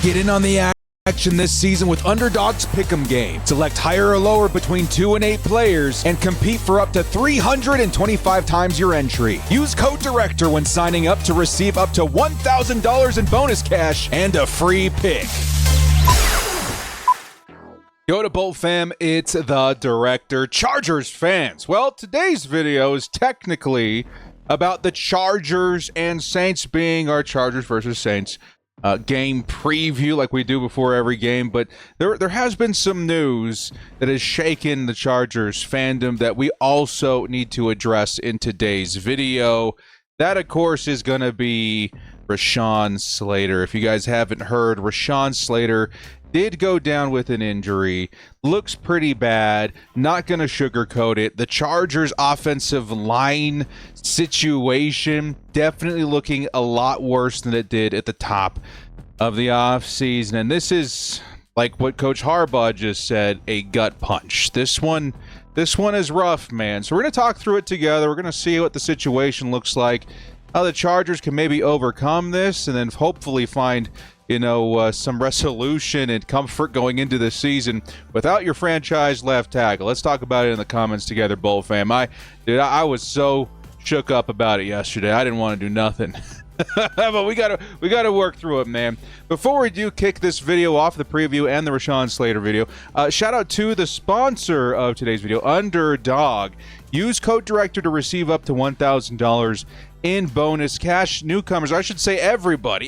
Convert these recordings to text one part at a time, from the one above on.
Get in on the action this season with Underdog's Pick'em game. Select higher or lower between 2 and 8 players and compete for up to 325 times your entry. Use code DIRECTOR when signing up to receive up to $1,000 in bonus cash and a free pick. Yo to Bolt fam, it's the Director. Chargers fans, well, today's video is technically about the Chargers and Saints, being our Chargers versus Saints game preview like we do before every game. But there has been some news that has shaken the Chargers fandom that we also need to address in today's video. That, of course, is going to be Rashawn Slater. If you guys haven't heard, Rashawn Slater did go down with an injury. Looks pretty bad. Not going to sugarcoat it. The Chargers offensive line situation definitely looking a lot worse than it did at the top of the offseason. And this is, like what Coach Harbaugh just said, a gut punch. This one is rough, man. So we're going to talk through it together. We're going to see what the situation looks like, how the Chargers can maybe overcome this, and then hopefully find some resolution and comfort going into this season without your franchise left tackle. Let's talk about it in the comments together, Bull fam. I was so shook up about it yesterday. I didn't want to do nothing. But we gotta work through it, man. Before we do kick this video off, the preview and the Rashawn Slater video, shout out to the sponsor of today's video, Underdog. Use code DIRECTOR to receive up to $1,000 in bonus cash. Newcomers, I should say everybody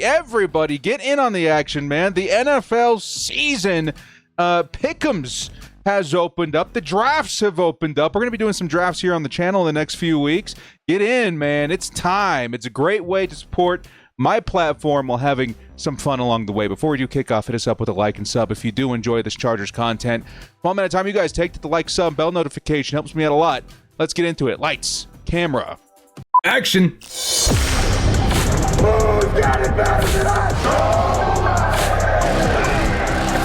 get in on the action, man. The NFL season pick'ems has opened up. The drafts have opened up. We're going to be doing some drafts here on the channel in the next few weeks. Get in, man. It's time. It's a great way to support my platform while having some fun along the way. Before we do kick off, hit us up with a like and sub if you do enjoy this Chargers content. 1 minute time you guys take to the like, sub, bell notification. Helps me out a lot. Let's get into it. Lights, camera, action. Who's got it better than us?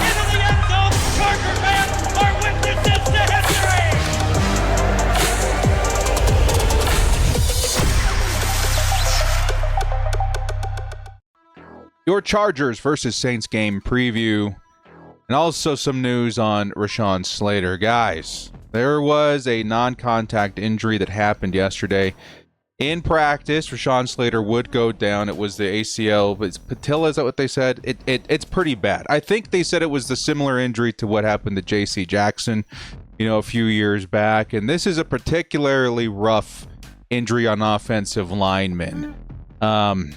Into the end zone, Charger fans are witnesses to history. Your Chargers versus Saints game preview, and also some news on Rashawn Slater. Guys, there was a non-contact injury that happened yesterday. In practice, Rashawn Slater would go down. It was the ACL, but it's patella, is that what they said? It's pretty bad. I think they said it was the similar injury to what happened to J.C. Jackson, a few years back. And this is a particularly rough injury on offensive linemen. I'm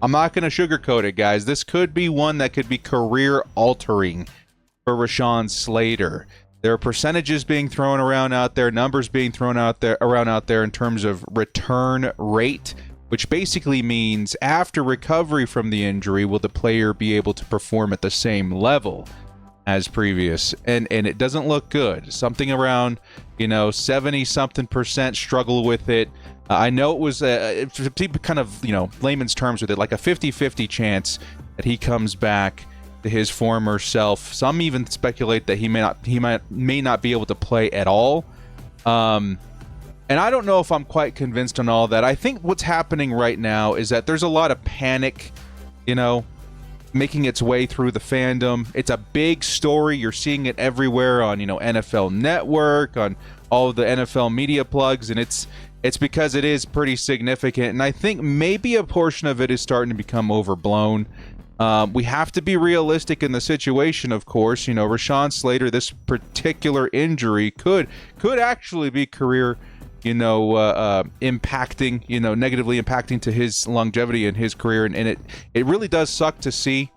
not going to sugarcoat it, guys. This could be one that could be career-altering for Rashawn Slater. There are percentages being thrown around out there, numbers being thrown around out there in terms of return rate, which basically means after recovery from the injury, will the player be able to perform at the same level as previous? And it doesn't look good. Something around 70-something% struggle with it. I know it was kind of layman's terms with it, like a 50-50 chance that he comes back to his former self. Some even speculate that he may not be able to play at all. And I don't know if I'm quite convinced on all that. I think what's happening right now is that there's a lot of panic, making its way through the fandom. It's a big story. You're seeing it everywhere on, NFL Network, on all of the NFL media plugs, and it's because it is pretty significant. And I think maybe a portion of it is starting to become overblown. We have to be realistic in the situation, of course. Rashawn Slater, this particular injury could actually be career, impacting, negatively impacting to his longevity in his career. And it really does suck to see.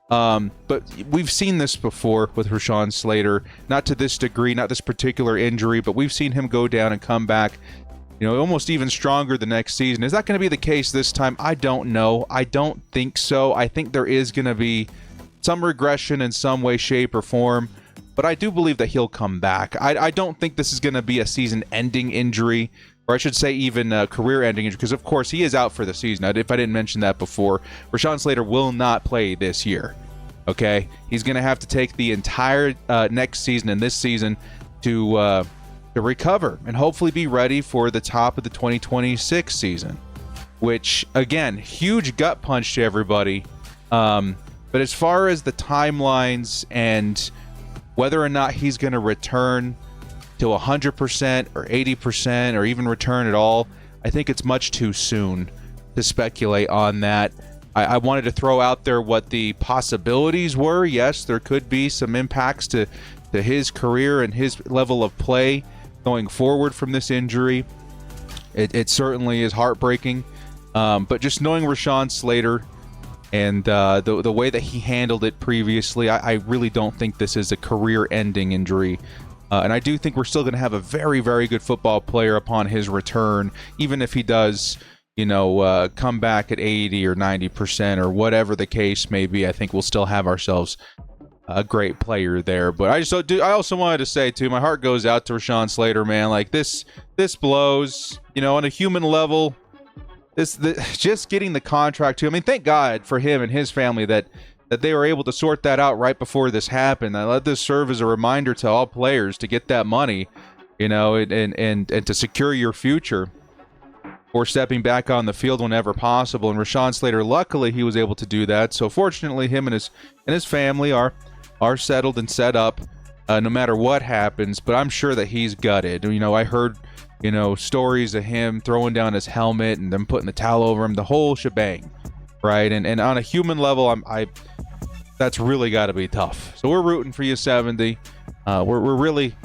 But we've seen this before with Rashawn Slater, not to this degree, not this particular injury, but we've seen him go down and come back, almost even stronger the next season. Is that going to be the case this time? I don't know. I don't think so. I think there is going to be some regression in some way, shape, or form, but I do believe that he'll come back. I don't think this is going to be a season-ending injury, or I should say even a career-ending injury, because, of course, he is out for the season. If I didn't mention that before, Rashawn Slater will not play this year, okay? He's going to have to take the entire next season and this season to recover and hopefully be ready for the top of the 2026 season, which, again, huge gut punch to everybody. But as far as the timelines and whether or not he's going to return to 100% or 80% or even return at all, I think it's much too soon to speculate on that. I wanted to throw out there what the possibilities were. Yes, there could be some impacts to his career and his level of play going forward from this injury. It certainly is heartbreaking. But just knowing Rashawn Slater and the way that he handled it previously, I really don't think this is a career-ending injury. And I do think we're still going to have a very, very good football player upon his return, even if he does, come back at 80 or 90% or whatever the case may be. I think we'll still have ourselves a great player there. But I also wanted to say too, my heart goes out to Rashawn Slater, man. Like this blows, on a human level. Just getting the contract too. I mean, thank God for him and his family that they were able to sort that out right before this happened. I let this serve as a reminder to all players to get that money, and to secure your future or stepping back on the field whenever possible. And Rashawn Slater, luckily, he was able to do that. So fortunately, him and his family are settled and set up no matter what happens. But I'm sure that he's gutted. I heard stories of him throwing down his helmet and then putting the towel over him, the whole shebang, right? And on a human level, that's really got to be tough. So we're rooting for you, 70. We're really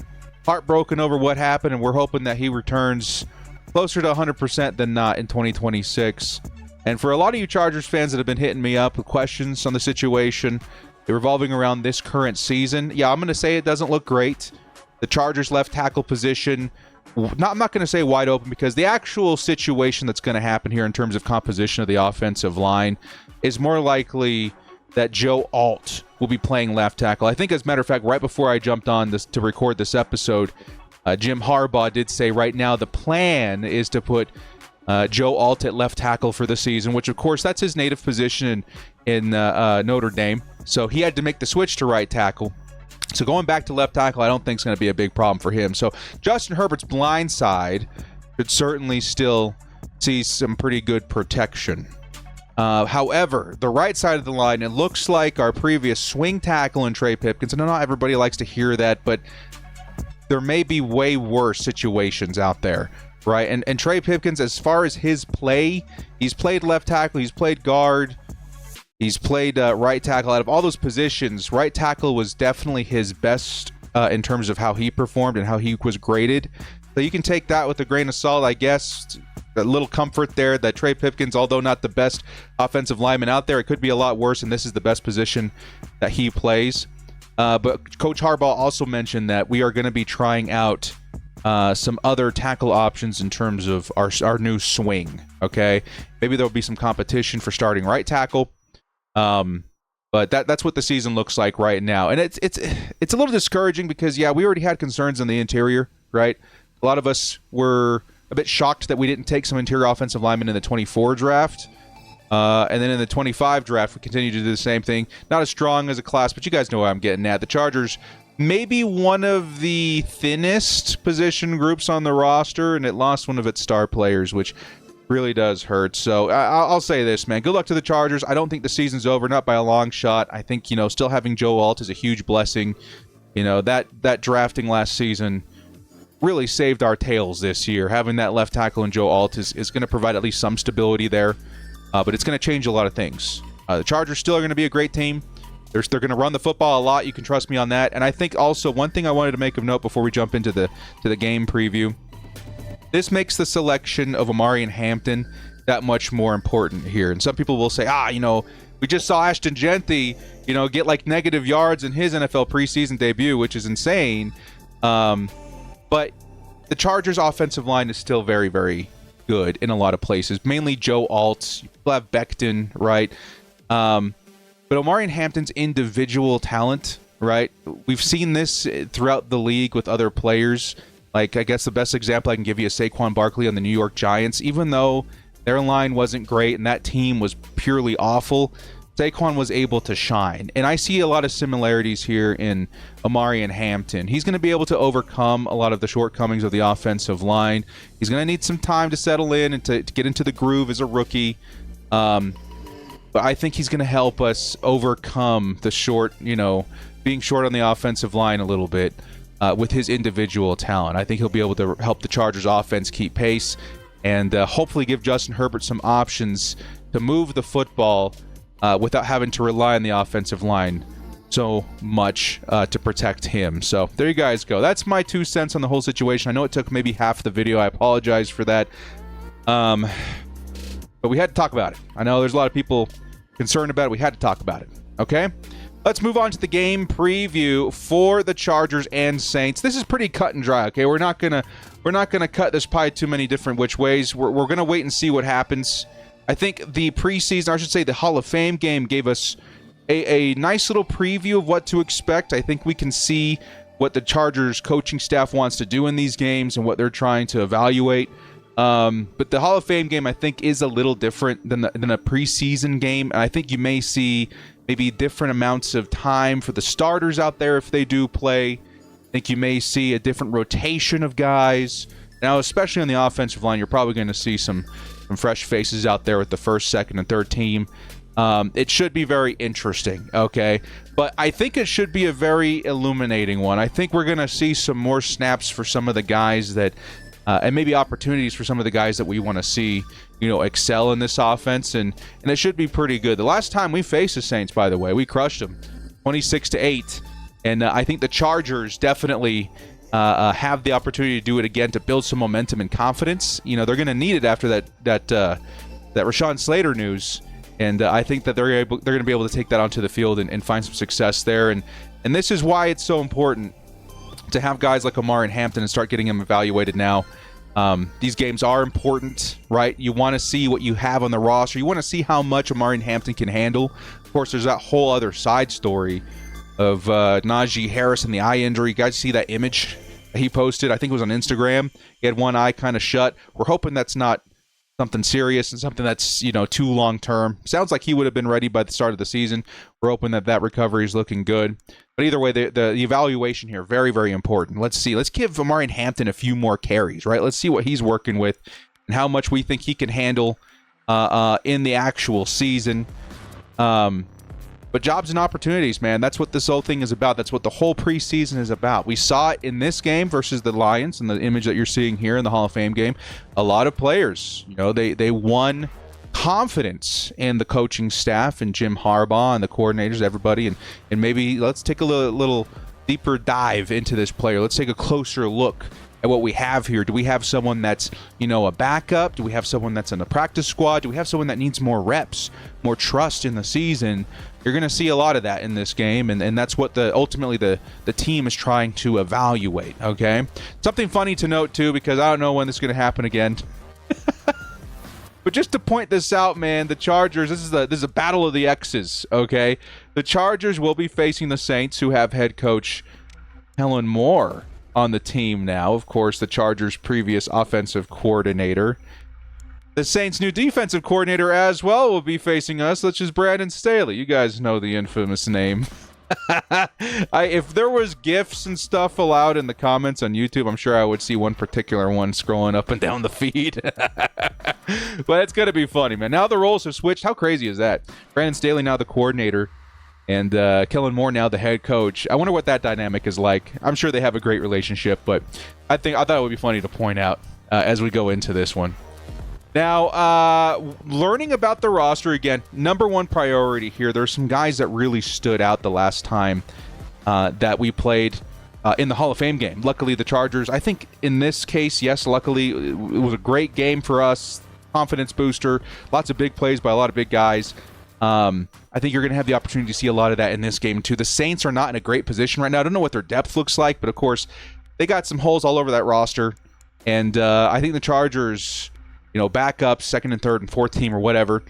heartbroken over what happened, and we're hoping that he returns closer to 100% than not in 2026. And for a lot of you Chargers fans that have been hitting me up with questions on the situation revolving around this current season, yeah, I'm going to say it doesn't look great. The Chargers left tackle position, I'm not going to say wide open, because the actual situation that's going to happen here in terms of composition of the offensive line is more likely that Joe Alt will be playing left tackle. I think, as a matter of fact, right before I jumped on this to record this episode, Jim Harbaugh did say right now the plan is to put Joe Alt at left tackle for the season, which, of course, that's his native position in Notre Dame. So he had to make the switch to right tackle. So going back to left tackle, I don't think is going to be a big problem for him. So Justin Herbert's blind side could certainly still see some pretty good protection. However, the right side of the line, it looks like our previous swing tackle in Trey Pipkins, and not everybody likes to hear that, but there may be way worse situations out there, right? And Trey Pipkins, as far as his play, he's played left tackle, he's played guard, he's played right tackle. Out of all those positions, right tackle was definitely his best in terms of how he performed and how he was graded. So you can take that with a grain of salt, I guess. A little comfort there that Trey Pipkins, although not the best offensive lineman out there, it could be a lot worse, and this is the best position that he plays. But Coach Harbaugh also mentioned that we are going to be trying out some other tackle options in terms of our new swing, okay? Maybe there'll be some competition for starting right tackle. But that's what the season looks like right now. And it's a little discouraging because, yeah, we already had concerns on the interior, right? A lot of us were a bit shocked that we didn't take some interior offensive linemen in the 24 draft. And then in the 25 draft, we continue to do the same thing. Not as strong as a class, but you guys know what I'm getting at. The Chargers, maybe one of the thinnest position groups on the roster, and it lost one of its star players, which really does hurt. So I'll say this, man. Good luck to the Chargers. I don't think the season's over, not by a long shot. I think, still having Joe Alt is a huge blessing. That drafting last season really saved our tails this year. Having that left tackle in Joe Alt is going to provide at least some stability there. But it's going to change a lot of things. The Chargers still are going to be a great team. They're going to run the football a lot. You can trust me on that. And I think also one thing I wanted to make of note before we jump into the game preview, this makes the selection of Omari and Hampton that much more important here. And some people will say, we just saw Ashton Genty, get like negative yards in his NFL preseason debut, which is insane. But the Chargers' offensive line is still very, very good in a lot of places, mainly Joe Alt. You'll have Becton, right? But Omari and Hampton's individual talent, right? We've seen this throughout the league with other players. Like, I guess the best example I can give you is Saquon Barkley on the New York Giants. Even though their line wasn't great and that team was purely awful, Saquon was able to shine. And I see a lot of similarities here in Omari and Hampton. He's going to be able to overcome a lot of the shortcomings of the offensive line. He's going to need some time to settle in and to get into the groove as a rookie. But but I think he's going to help us overcome the being short on the offensive line a little bit with his individual talent. I think he'll be able to help the Chargers offense keep pace and hopefully give Justin Herbert some options to move the football without having to rely on the offensive line so much to protect him. So there you guys go. That's my 2 cents on the whole situation. I know it took maybe half the video. I apologize for that. But we had to talk about it. I know there's a lot of people concerned about it. We had to talk about it. Okay? Let's move on to the game preview for the Chargers and Saints. This is pretty cut and dry, okay? We're not gonna cut this pie too many different which ways. We're gonna wait and see what happens. I think the preseason, I should say the Hall of Fame game, gave us a nice little preview of what to expect. I think we can see what the Chargers coaching staff wants to do in these games and what they're trying to evaluate. But the Hall of Fame game, I think, is a little different than a preseason game. And I think you may see maybe different amounts of time for the starters out there if they do play. I think you may see a different rotation of guys. Now, especially on the offensive line, you're probably going to see some fresh faces out there with the first, second, and third team. It should be very interesting, okay? But I think it should be a very illuminating one. I think we're going to see some more snaps for some of the guys that, and maybe opportunities for some of the guys that we want to see, excel in this offense, and it should be pretty good. The last time we faced the Saints, by the way, we crushed them, 26-8, and I think the Chargers definitely have the opportunity to do it again to build some momentum and confidence. They're going to need it after that Rashawn Slater news. And I think that they're going to be able to take that onto the field and find some success there. And this is why it's so important to have guys like Omar and Hampton and start getting them evaluated now. These games are important, right? You want to see what you have on the roster. You want to see how much Omar and Hampton can handle. Of course, there's that whole other side story of Najee Harris and the eye injury. You guys see that image that he posted? I think it was on Instagram. He had one eye kind of shut. We're hoping that's not something serious and something that's, too long term. Sounds like he would have been ready by the start of the season. We're hoping that recovery is looking good. But either way, the evaluation here, very, very important. Let's see. Let's give Omarion Hampton a few more carries, right? Let's see what he's working with and how much we think he can handle in the actual season. But jobs and opportunities, man. That's what this whole thing is about. That's what the whole preseason is about. We saw it in this game versus the Lions, and the image that you're seeing here in the Hall of Fame game. A lot of players, they won confidence in the coaching staff and Jim Harbaugh and the coordinators, everybody. And maybe let's take a little deeper dive into this player. Let's take a closer look at what we have here. Do we have someone that's, a backup? Do we have someone that's in the practice squad? Do we have someone that needs more reps, more trust in the season? You're going to see a lot of that in this game, and that's what ultimately the team is trying to evaluate, okay? Something funny to note, too, because I don't know when this is going to happen again. But just to point this out, man, the Chargers, this is a battle of the X's, okay? The Chargers will be facing the Saints, who have head coach Kellen Moore on the team now. Of course, the Chargers' previous offensive coordinator. The Saints' new defensive coordinator as well will be facing us, which is Brandon Staley. You guys know the infamous name. If there was GIFs and stuff allowed in the comments on YouTube, I'm sure I would see one particular one scrolling up and down the feed. But it's going to be funny, man. Now the roles have switched. How crazy is that? Brandon Staley now the coordinator, and Kellen Moore now the head coach. I wonder what that dynamic is like. I'm sure they have a great relationship, but I thought it would be funny to point out as we go into this one. Now, learning about the roster, again, number one priority here. There's some guys that really stood out the last time that we played in the Hall of Fame game. Luckily, the Chargers, I think in this case, yes, luckily, it was a great game for us. Confidence booster. Lots of big plays by a lot of big guys. I think you're going to have the opportunity to see a lot of that in this game, too. The Saints are not in a great position right now. I don't know what their depth looks like, but, of course, they got some holes all over that roster. And I think the Chargers, backups, second and third and fourth team or whatever,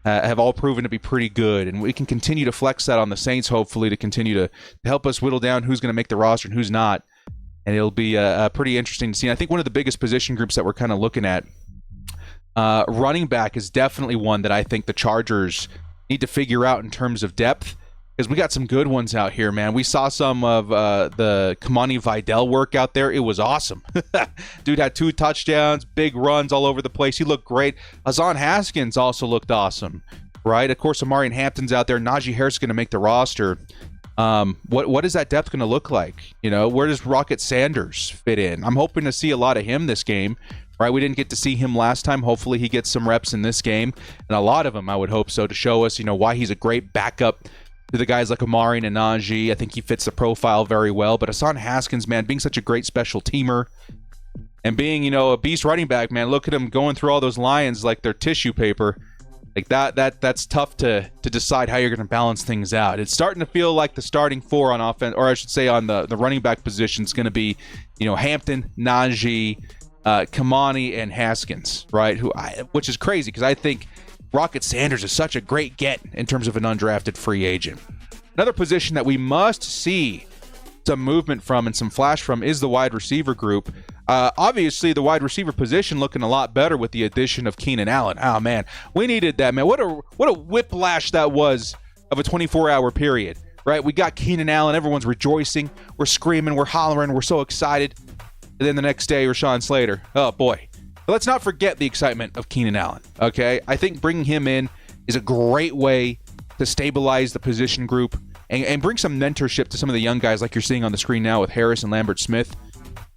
have all proven to be pretty good. And we can continue to flex that on the Saints, hopefully, to continue to help us whittle down who's going to make the roster and who's not. And it'll be pretty interesting to see. And I think one of the biggest position groups that we're kind of looking at, running back is definitely one that I think the Chargers need to figure out in terms of depth. Because we got some good ones out here, man. We saw some of the Kamani Vidal work out there. It was awesome. Dude had 2 touchdowns, big runs all over the place. He looked great. Azan Haskins also looked awesome. right? Of course, Amari and Hampton's out there. Najee Harris is going to make the roster. What is that depth going to look like? Where does Rocket Sanders fit in? I'm hoping to see a lot of him this game, right? We didn't get to see him last time. Hopefully he gets some reps in this game, and a lot of them, I would hope so, to show us, why he's a great backup to the guys like Amari and Najee. I think he fits the profile very well. But Hassan Haskins, man, being such a great special teamer and being, a beast running back, man, look at him going through all those Lions like they're tissue paper. Like that's tough to decide how you're going to balance things out. It's starting to feel like the starting four on offense, or I should say on the running back position, is going to be, Hampton, Najee, Kamani, and Haskins, right? Which is crazy because I think Rocket Sanders is such a great get in terms of an undrafted free agent. Another position that we must see some movement from and some flash from is the wide receiver group. Obviously, the wide receiver position looking a lot better with the addition of Keenan Allen. Oh, man, we needed that, man. What a whiplash that was of a 24-hour period, right? We got Keenan Allen. Everyone's rejoicing. We're screaming. We're hollering. We're so excited. And then the next day, Rashawn Slater. Oh, boy. But let's not forget the excitement of Keenan Allen, okay? I think bringing him in is a great way to stabilize the position group and bring some mentorship to some of the young guys like you're seeing on the screen now with Harris and Lambert Smith.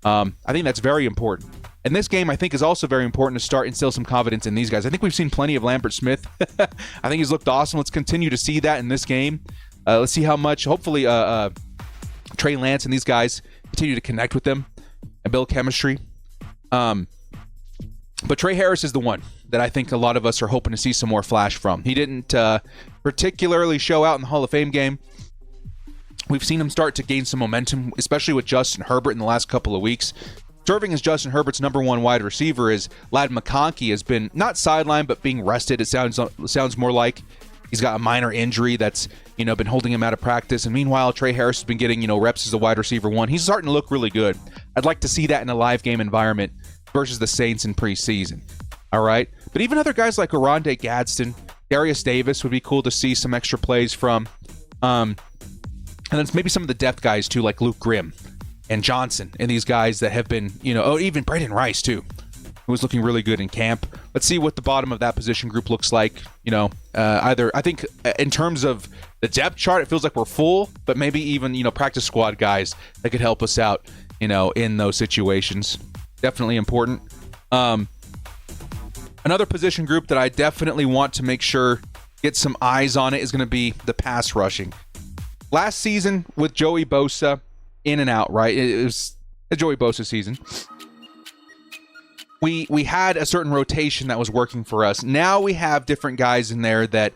I think that's very important. And this game, I think, is also very important to start instill some confidence in these guys. I think we've seen plenty of Lambert Smith. I think he's looked awesome. Let's continue to see that in this game. Let's see how much, hopefully, Trey Lance and these guys continue to connect with them and build chemistry. But Trey Harris is the one that I think a lot of us are hoping to see some more flash from. He didn't particularly show out in the Hall of Fame game. We've seen him start to gain some momentum, especially with Justin Herbert in the last couple of weeks. Serving as Justin Herbert's number one wide receiver is Ladd McConkey has been not sidelined, but being rested. It sounds more like he's got a minor injury that's, been holding him out of practice. And meanwhile, Trey Harris has been getting, reps as a wide receiver one. He's starting to look really good. I'd like to see that in a live game environment versus the Saints in preseason. All right. But even other guys like Oronde Gadsden, Darius Davis would be cool to see some extra plays from. And then maybe some of the depth guys too, like Luke Grimm and Johnson, and these guys that have been, even Braden Rice too, who was looking really good in camp. Let's see what the bottom of that position group looks like. Either I think in terms of the depth chart, it feels like we're full, but maybe even practice squad guys that could help us out, in those situations. Definitely important. Another position group that I definitely want to make sure get some eyes on it is going to be the pass rushing. Last season with Joey Bosa in and out, right? It was a Joey Bosa season. We had a certain rotation that was working for us. Now we have different guys in there that,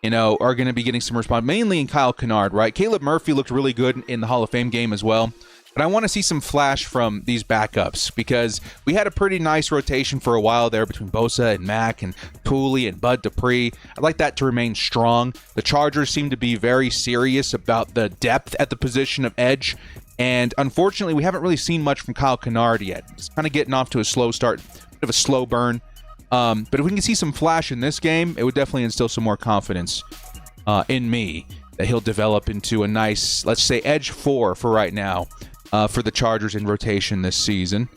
are going to be getting some response, mainly in Kyle Kennard, right? Caleb Murphy looked really good in the Hall of Fame game as well. But I want to see some flash from these backups because we had a pretty nice rotation for a while there between Bosa and Mack and Pooley and Bud Dupree. I'd like that to remain strong. The Chargers seem to be very serious about the depth at the position of edge. And unfortunately, we haven't really seen much from Kyle Kennard yet. He's kind of getting off to a slow start, bit of a slow burn. But if we can see some flash in this game, it would definitely instill some more confidence in me that he'll develop into a nice, let's say, edge 4 for right now. For the Chargers in rotation this season.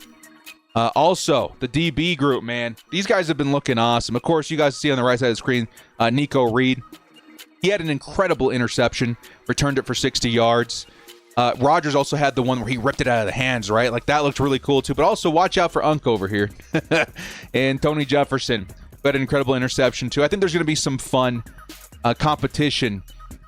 Also, the DB group, man. These guys have been looking awesome. Of course, you guys see on the right side of the screen, Nico Reed. He had an incredible interception, returned it for 60 yards. Rodgers also had the one where he ripped it out of the hands, right? Like, that looked really cool, too. But also, watch out for Unk over here. And Tony Jefferson, who had an incredible interception, too. I think there's going to be some fun competition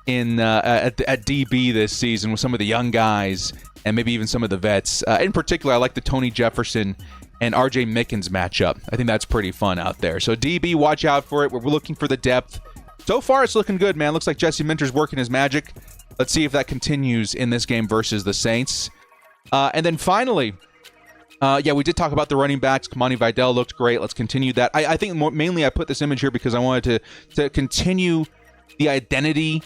at DB this season with some of the young guys and maybe even some of the vets. In particular, I like the Tony Jefferson and RJ Mickens matchup. I think that's pretty fun out there. So DB, watch out for it. We're looking for the depth. So far, it's looking good, man. Looks like Jesse Minter's working his magic. Let's see if that continues in this game versus the Saints. And then finally, we did talk about the running backs. Kamani Vidal looked great. Let's continue that. I think mainly I put this image here because I wanted to continue the identity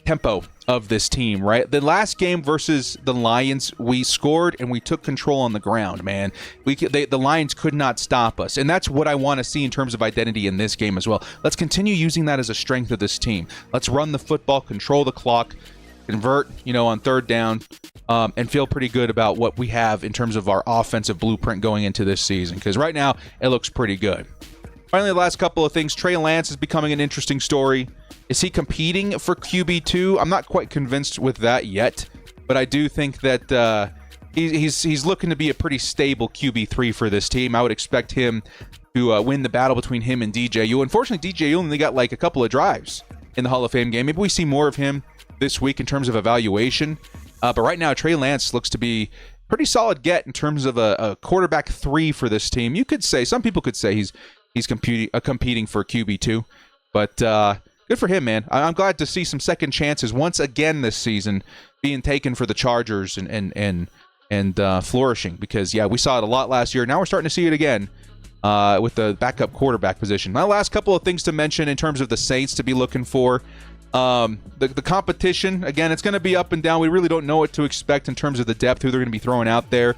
tempo of this team, right? The last game versus the Lions, we scored and we took control on the ground, man. The Lions could not stop us, and that's what I want to see in terms of identity in this game as well. Let's continue using that as a strength of this team. Let's run the football, control the clock, convert, on third down, and feel pretty good about what we have in terms of our offensive blueprint going into this season, because right now it looks pretty good. Finally, the last couple of things. Trey Lance is becoming an interesting story. Is he competing for QB2? I'm not quite convinced with that yet, but I do think that he's looking to be a pretty stable QB3 for this team. I would expect him to win the battle between him and DJU. Unfortunately, DJU only got like a couple of drives in the Hall of Fame game. Maybe we see more of him this week in terms of evaluation. But right now, Trey Lance looks to be pretty solid get in terms of a quarterback 3 for this team. You could say, some people could say he's competing for QB2, but good for him, man. I'm glad to see some second chances once again this season being taken for the Chargers and flourishing, because yeah, we saw it a lot last year. Now we're starting to see it again with the backup quarterback position. My last couple of things to mention in terms of the Saints to be looking for. The competition, again, it's going to be up and down. We really don't know what to expect in terms of the depth, who they're going to be throwing out there.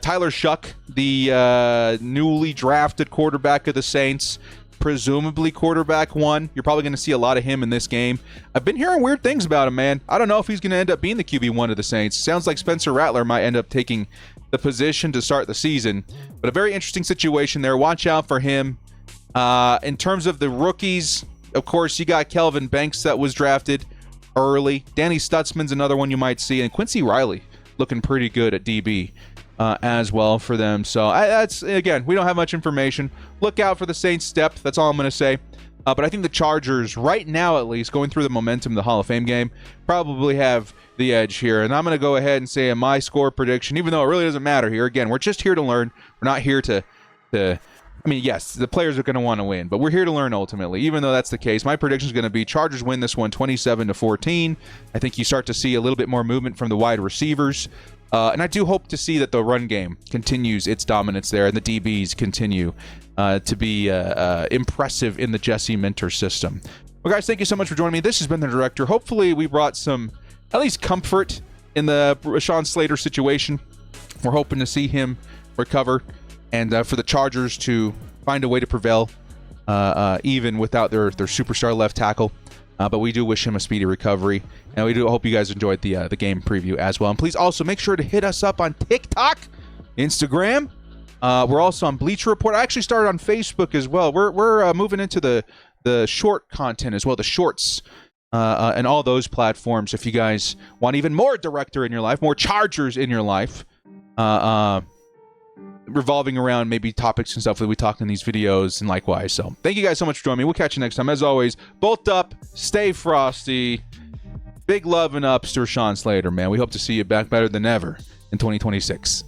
Tyler Shuck, the newly drafted quarterback of the Saints, presumably quarterback 1. You're probably going to see a lot of him in this game. I've been hearing weird things about him, man. I don't know if he's going to end up being the QB1 of the Saints. Sounds like Spencer Rattler might end up taking the position to start the season. But a very interesting situation there. Watch out for him. In terms of the rookies, of course, you got Kelvin Banks that was drafted early. Danny Stutzman's another one you might see. And Quincy Riley looking pretty good at DB. As well for them. So that's, again, we don't have much information. Look out for the Saints' depth. That's all I'm going to say. But I think the Chargers, right now at least, going through the momentum of the Hall of Fame game, probably have the edge here. And I'm going to go ahead and say my score prediction, even though it really doesn't matter here. Again, we're just here to learn. We're not here to I mean, yes, the players are going to want to win, but we're here to learn ultimately. Even though that's the case, my prediction is going to be Chargers win this one 27-14. I think you start to see a little bit more movement from the wide receivers. And I do hope to see that the run game continues its dominance there, and the DBs continue to be impressive in the Jesse Minter system. Well, guys, thank you so much for joining me. This has been the Director. Hopefully, we brought some, at least, comfort in the Rashawn Slater situation. We're hoping to see him recover, and for the Chargers to find a way to prevail, even without their superstar left tackle. But we do wish him a speedy recovery, and we do hope you guys enjoyed the game preview as well. And please also make sure to hit us up on TikTok, Instagram. We're also on Bleacher Report. I actually started on Facebook as well. We're moving into the short content as well, the shorts, and all those platforms. If you guys want even more Director in your life, more Chargers in your life, revolving around maybe topics and stuff that we talk in these videos, and likewise. So thank you guys so much for joining me. We'll catch you next time. As always, bolt up, stay frosty. Big love and ups to Rashawn Slater, man. We hope to see you back better than ever in 2026.